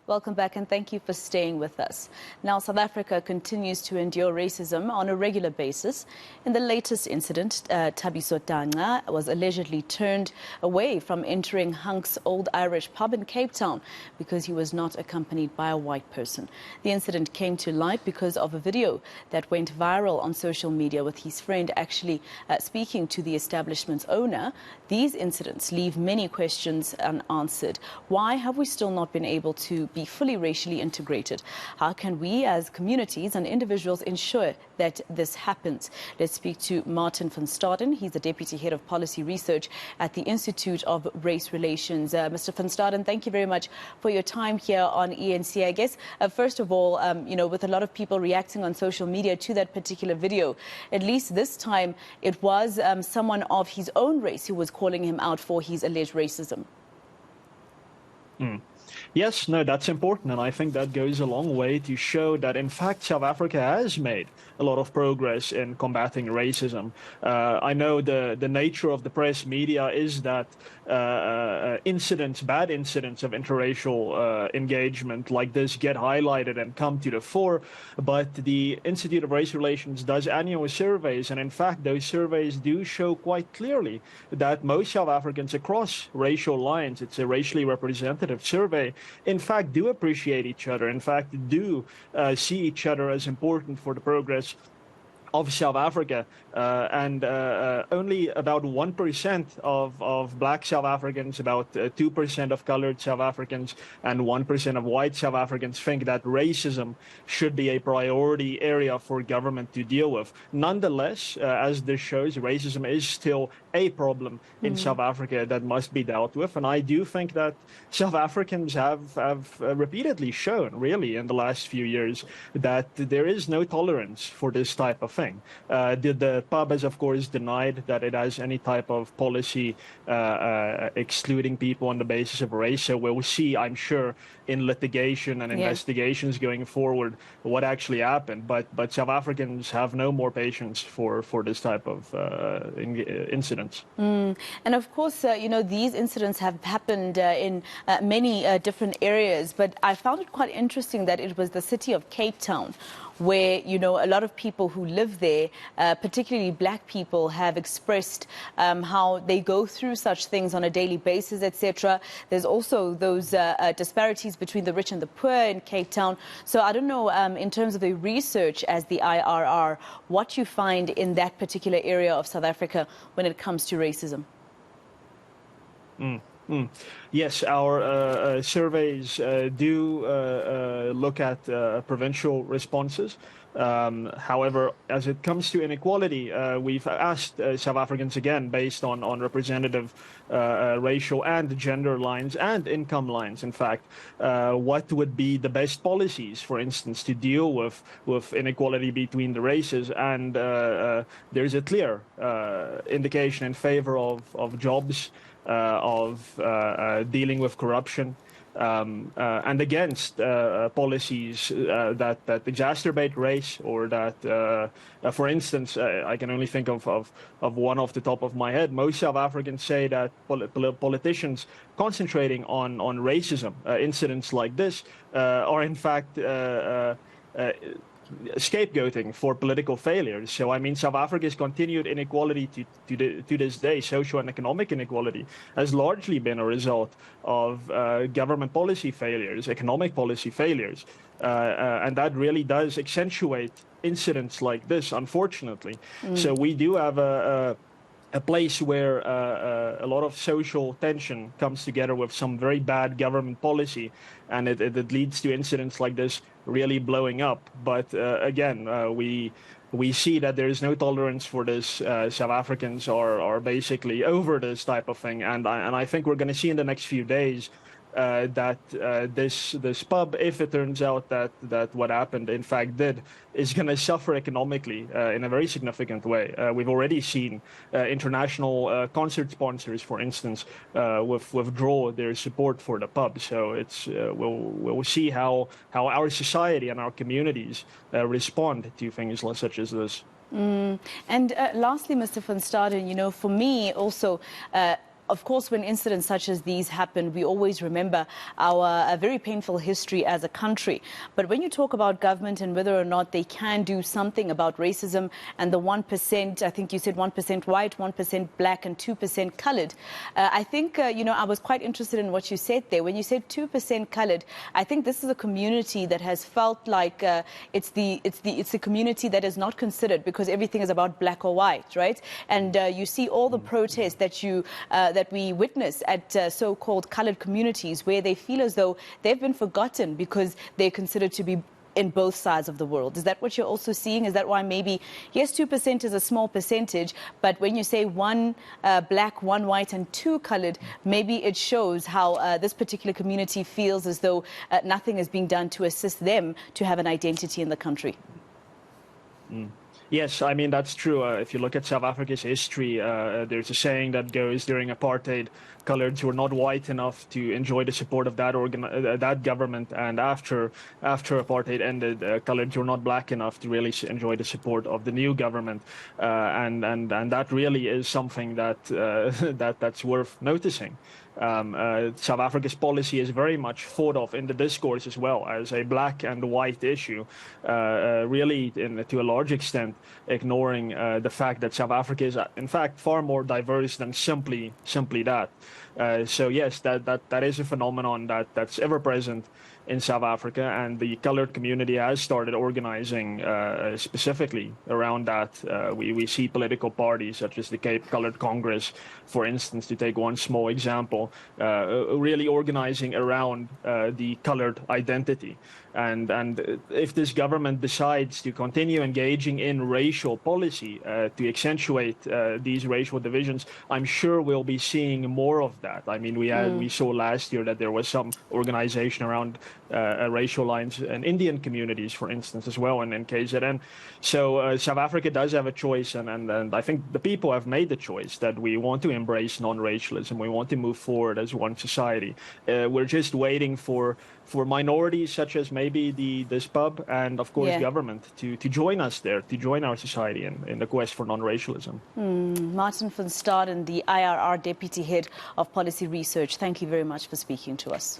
Welcome back and thank you for staying with us. Now, South Africa continues to endure racism on a regular basis. In the latest incident, Thabiso Danga was allegedly turned away from entering Hunk's Old Irish pub in Cape Town because he was not accompanied by a white person. The incident came to light because of a video that went viral on social media with his friend actually speaking to the establishment's owner. These incidents leave many questions unanswered. Why have we still not been able to be fully racially integrated? How can we as communities and individuals ensure that this happens? Let's speak to Martin van Staden. He's the Deputy Head of Policy Research at the Institute of Race Relations. Mr. van Staden, thank you very much for your time here on eNCA. I guess, first of all, with a lot of people reacting on social media to that particular video, at least this time it was someone of his own race who was calling him out for his alleged racism. Yes, no, that's important, and I think that goes a long way to show that, in fact, South Africa has made a lot of progress in combating racism. I know the nature of the press media is that bad incidents of interracial engagement like this get highlighted and come to the fore, but the Institute of Race Relations does annual surveys, and in fact, those surveys do show quite clearly that most South Africans across racial lines, it's a racially representative survey, in fact, do appreciate each other, in fact, do see each other as important for the progress of South Africa, and only about 1% of black South Africans, about 2% of colored South Africans, and 1% of white South Africans think that racism should be a priority area for government to deal with. Nonetheless, as this shows, racism is still a problem in South Africa that must be dealt with, and I do think that South Africans have repeatedly shown, really, in the last few years, that there is no tolerance for this type of thing. The pub has, of course, denied that it has any type of policy excluding people on the basis of race. So we'll see, I'm sure, in litigation and investigations going forward what actually happened. But South Africans have no more patience for this type of incidents. And of course, these incidents have happened in many different areas. But I found it quite interesting that it was the city of Cape Town where, a lot of people who live there, particularly black people, have expressed how they go through such things on a daily basis, etc. There's also those disparities between the rich and the poor in Cape Town. So I don't know, in terms of the research as the IRR, what you find in that particular area of South Africa when it comes to racism. Yes, our surveys do look at provincial responses. However, as it comes to inequality, we've asked South Africans again, based on representative racial and gender lines and income lines, in fact, what would be the best policies, for instance, to deal with inequality between the races. And there's a clear indication in favor of jobs, of dealing with corruption, and against policies that exacerbate race, or that, for instance, I can only think of one off the top of my head. Most South Africans say that politicians concentrating on racism, incidents like this, are in fact scapegoating for political failures. So, I mean, South Africa's continued inequality to this day, social and economic inequality, has largely been a result of government policy failures, economic policy failures. And that really does accentuate incidents like this, unfortunately. So we do have a place where a lot of social tension comes together with some very bad government policy, and it leads to incidents like this really blowing up. But again, we see that there is no tolerance for this. South Africans are basically over this type of thing, and I think we're going to see in the next few days that this pub, if it turns out that what happened in fact is going to suffer economically in a very significant way. We've already seen international concert sponsors, for instance, withdraw their support for the pub. So it's we'll see how our society and our communities respond to things such as this. And lastly, Mr. van Staden, for me also, Of course, when incidents such as these happen, we always remember our very painful history as a country. But when you talk about government and whether or not they can do something about racism and the 1%, I think you said 1% white, 1% black and 2% colored, I think, I was quite interested in what you said there. When you said 2% colored, I think this is a community that has felt like it's the community that is not considered because everything is about black or white, right? And you see all the protests that we witness at so-called colored communities where they feel as though they've been forgotten because they're considered to be in both sides of the world. Is that what you're also seeing? Is that why maybe, yes, 2% is a small percentage, but when you say one black, one white and two colored, maybe it shows how this particular community feels as though nothing is being done to assist them to have an identity in the country? Yes, I mean, that's true. If you look at South Africa's history, there's a saying that goes during apartheid, coloreds were not white enough to enjoy the support of that government. And after apartheid ended, coloreds were not black enough to really enjoy the support of the new government. And that really is something that that's worth noticing. South Africa's policy is very much thought of in the discourse as well as a black and white issue, really to a large extent ignoring the fact that South Africa is in fact far more diverse than simply that. So yes, that is a phenomenon that's ever present in South Africa, and the colored community has started organizing specifically around that. We see political parties such as the Cape Colored Congress, for instance, to take one small example, really organizing around the colored identity. And if this government decides to continue engaging in racial policy to accentuate these racial divisions, I'm sure we'll be seeing more of that. I mean, we saw last year that there was some organization around racial lines in Indian communities, for instance, as well, and in KZN. So South Africa does have a choice, and I think the people have made the choice that we want to embrace non-racialism. We want to move forward as one society. We're just waiting for minorities such as maybe this pub and, of course, government to join us there, to join our society in the quest for non-racialism. Martin van Staden, the IRR Deputy Head of Policy Research, thank you very much for speaking to us.